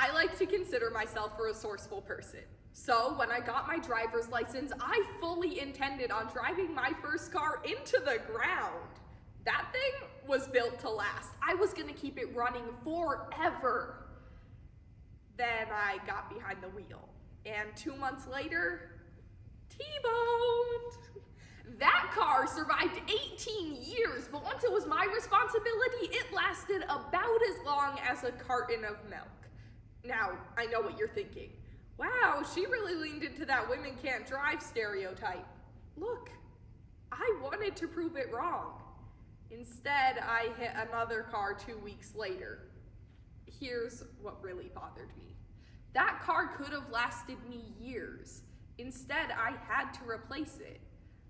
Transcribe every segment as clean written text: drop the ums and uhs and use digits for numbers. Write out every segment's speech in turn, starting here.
I like to consider myself a resourceful person. So when I got my driver's license, I fully intended on driving my first car into the ground. That thing was built to last. I was gonna keep it running forever. Then I got behind the wheel, and 2 months later, T-boned. That car survived 18 years, but once it was my responsibility, it lasted about as long as a carton of milk. Now, I know what you're thinking. Wow, she really leaned into that women can't drive stereotype. Look, I wanted to prove it wrong. Instead, I hit another car 2 weeks later. Here's what really bothered me. That car could have lasted me years. Instead, I had to replace it.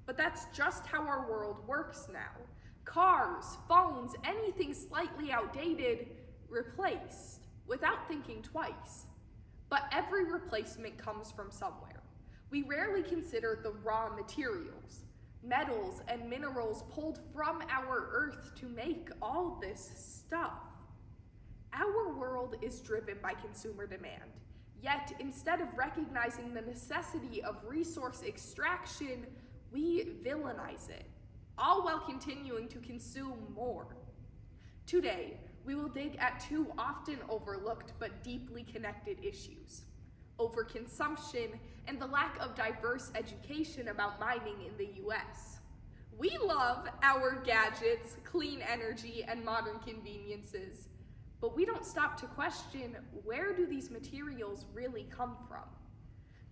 But that's just how our world works now. Cars, phones, anything slightly outdated, replaced, without thinking twice. But every replacement comes from somewhere. We rarely consider the raw materials, metals and minerals pulled from our earth to make all this stuff. Our world is driven by consumer demand. Yet, instead of recognizing the necessity of resource extraction, we villainize it, all while continuing to consume more. Today, we will dig at two often overlooked but deeply connected issues: overconsumption and the lack of diverse education about mining in the US. We love our gadgets, clean energy, and modern conveniences, but we don't stop to question, where do these materials really come from?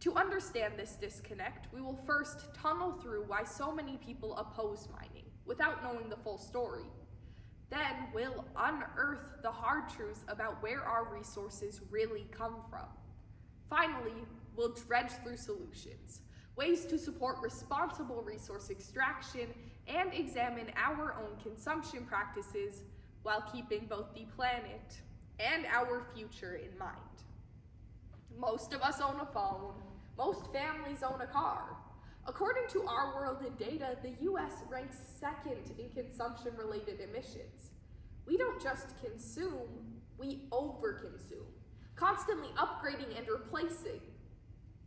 To understand this disconnect, we will first tunnel through why so many people oppose mining without knowing the full story. Then we'll unearth the hard truths about where our resources really come from. Finally, we'll dredge through solutions, ways to support responsible resource extraction, and examine our own consumption practices while keeping both the planet and our future in mind. Most of us own a phone. Most families own a car. According to Our World in Data, the US ranks second in consumption-related emissions. We don't just consume, we overconsume, constantly upgrading and replacing.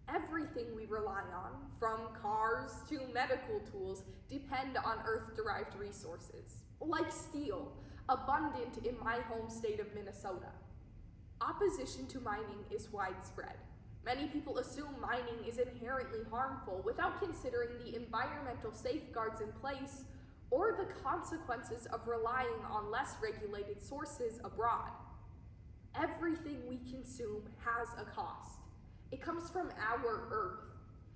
Everything we rely on, from cars to medical tools, depend on Earth-derived resources, like steel, abundant in my home state of Minnesota. Opposition to mining is widespread. Many people assume mining is inherently harmful without considering the environmental safeguards in place or the consequences of relying on less regulated sources abroad. Everything we consume has a cost. It comes from our Earth.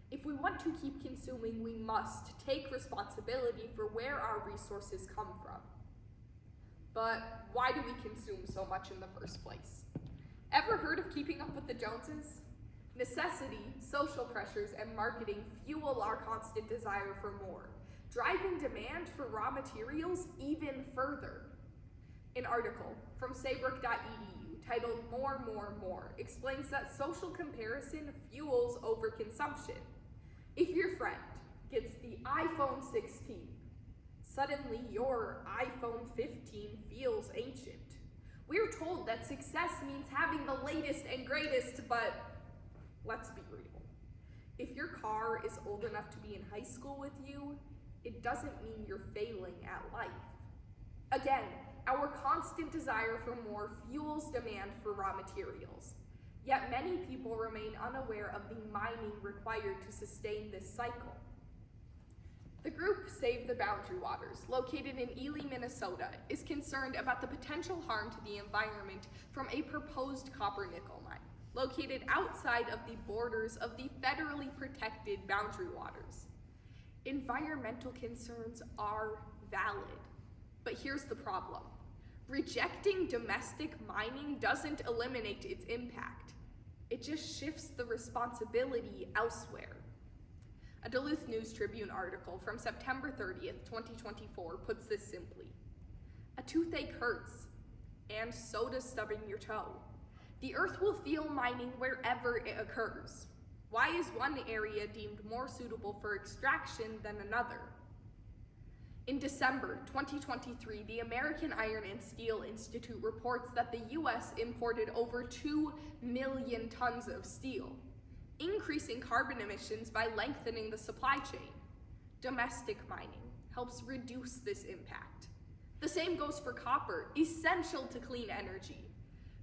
If we want to keep consuming, we must take responsibility for where our resources come from. But why do we consume so much in the first place? Ever heard of keeping up with the Joneses? Necessity, social pressures, and marketing fuel our constant desire for more, driving demand for raw materials even further. An article from saybrook.edu titled More, More, More explains that social comparison fuels overconsumption. If your friend gets the iPhone 16, suddenly your iPhone 15 feels ancient. We're told that success means having the latest and greatest, but let's be real. If your car is old enough to be in high school with you, it doesn't mean you're failing at life. Again, our constant desire for more fuels demand for raw materials. Yet many people remain unaware of the mining required to sustain this cycle. The group Save the Boundary Waters, located in Ely, Minnesota, is concerned about the potential harm to the environment from a proposed copper-nickel mine, located outside of the borders of the federally protected boundary waters. Environmental concerns are valid, but here's the problem. Rejecting domestic mining doesn't eliminate its impact. It just shifts the responsibility elsewhere. A Duluth News Tribune article from September 30th, 2024 puts this simply: a toothache hurts, and so does stubbing your toe. The earth will feel mining wherever it occurs. Why is one area deemed more suitable for extraction than another? In December 2023, the American Iron and Steel Institute reports that the U.S. imported over 2 million tons of steel, increasing carbon emissions by lengthening the supply chain. Domestic mining helps reduce this impact. The same goes for copper, essential to clean energy.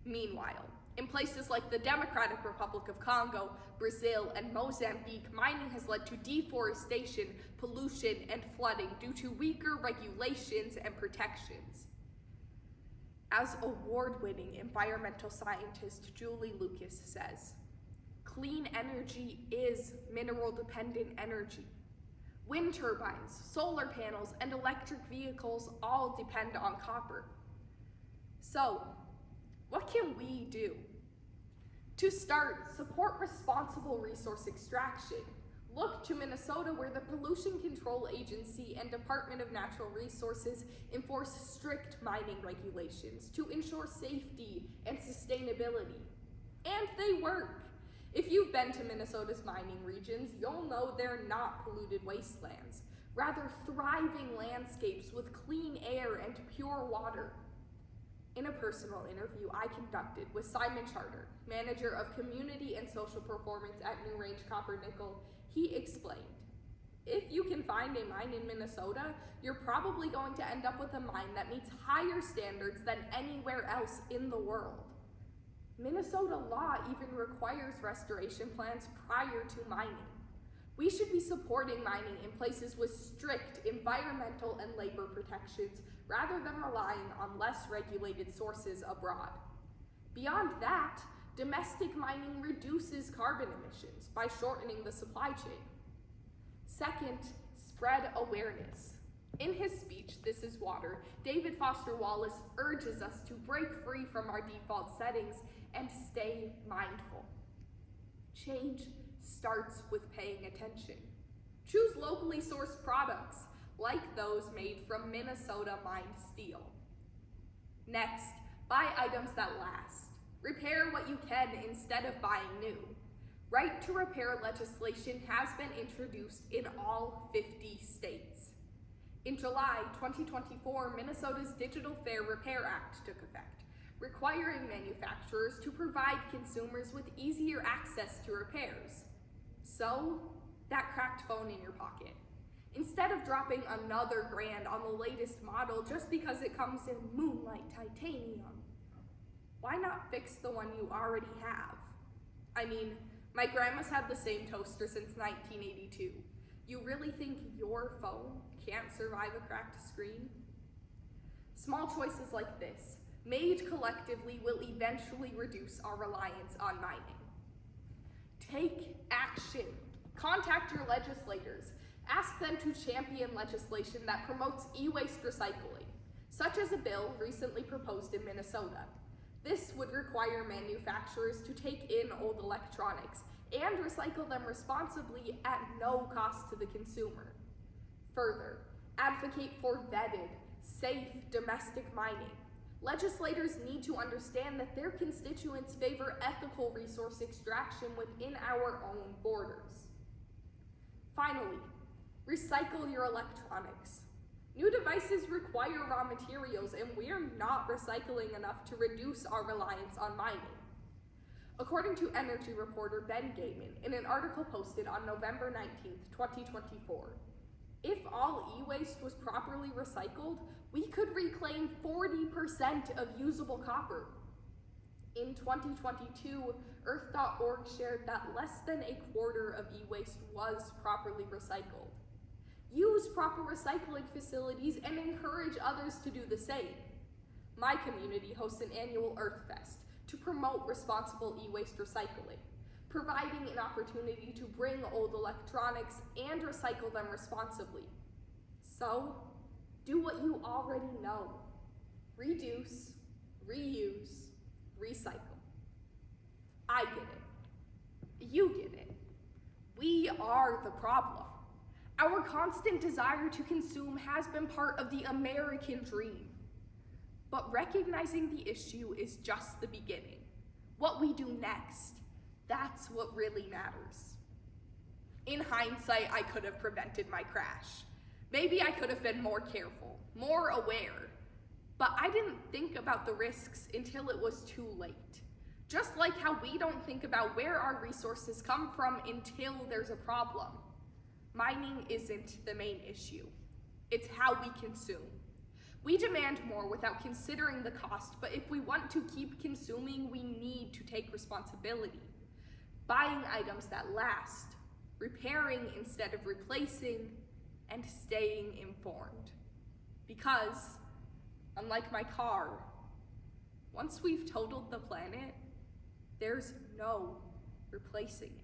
Meanwhile, in places like the Democratic Republic of Congo, Brazil, and Mozambique, mining has led to deforestation, pollution, and flooding due to weaker regulations and protections. As award-winning environmental scientist Julie Lucas says, clean energy is mineral-dependent energy. Wind turbines, solar panels, and electric vehicles all depend on copper. So, what can we do? To start, support responsible resource extraction. Look to Minnesota, where the Pollution Control Agency and Department of Natural Resources enforce strict mining regulations to ensure safety and sustainability. And they work. If you've been to Minnesota's mining regions, you'll know they're not polluted wastelands, rather thriving landscapes with clean air and pure water. In a personal interview I conducted with Simon Charter, manager of community and social performance at New Range Copper Nickel, he explained, if you can find a mine in Minnesota, you're probably going to end up with a mine that meets higher standards than anywhere else in the world. Minnesota law even requires restoration plans prior to mining. We should be supporting mining in places with strict environmental and labor protections rather than relying on less regulated sources abroad. Beyond that, domestic mining reduces carbon emissions by shortening the supply chain. Second, spread awareness. In his speech, This Is Water, David Foster Wallace urges us to break free from our default settings and stay mindful. Change starts with paying attention. Choose locally sourced products, like those made from Minnesota mined steel. Next, buy items that last. Repair what you can instead of buying new. Right to repair legislation has been introduced in all 50 states. In July 2024, Minnesota's Digital Fair Repair Act took effect, requiring manufacturers to provide consumers with easier access to repairs. So, that cracked phone in your pocket. Instead of dropping another grand on the latest model just because it comes in Moonlight Titanium, why not fix the one you already have? I mean, my grandma's had the same toaster since 1982. You really think your phone can't survive a cracked screen? Small choices like this, made collectively, will eventually reduce our reliance on mining. Take action. Contact your legislators. Ask them to champion legislation that promotes e-waste recycling, such as a bill recently proposed in Minnesota. This would require manufacturers to take in old electronics and recycle them responsibly at no cost to the consumer. Further, advocate for vetted, safe domestic mining. Legislators need to understand that their constituents favor ethical resource extraction within our own borders. Finally, recycle your electronics. New devices require raw materials, and we're not recycling enough to reduce our reliance on mining. According to energy reporter Ben Gaiman in an article posted on November 19, 2024, if all e-waste was properly recycled, we could reclaim 40% of usable copper. In 2022, Earth.org shared that less than a quarter of e-waste was properly recycled. Use proper recycling facilities and encourage others to do the same. My community hosts an annual Earth Fest to promote responsible e-waste recycling, providing an opportunity to bring old electronics and recycle them responsibly. So, do what you already know. Reduce, reuse, recycle. I get it. You get it. We are the problem. Our constant desire to consume has been part of the American dream. But recognizing the issue is just the beginning. What we do next, that's what really matters. In hindsight, I could have prevented my crash. Maybe I could have been more careful, more aware, but I didn't think about the risks until it was too late. Just like how we don't think about where our resources come from until there's a problem. Mining isn't the main issue. It's how we consume. We demand more without considering the cost, but if we want to keep consuming, we need to take responsibility. Buying items that last, repairing instead of replacing, and staying informed. Because, unlike my car, once we've totaled the planet, there's no replacing it.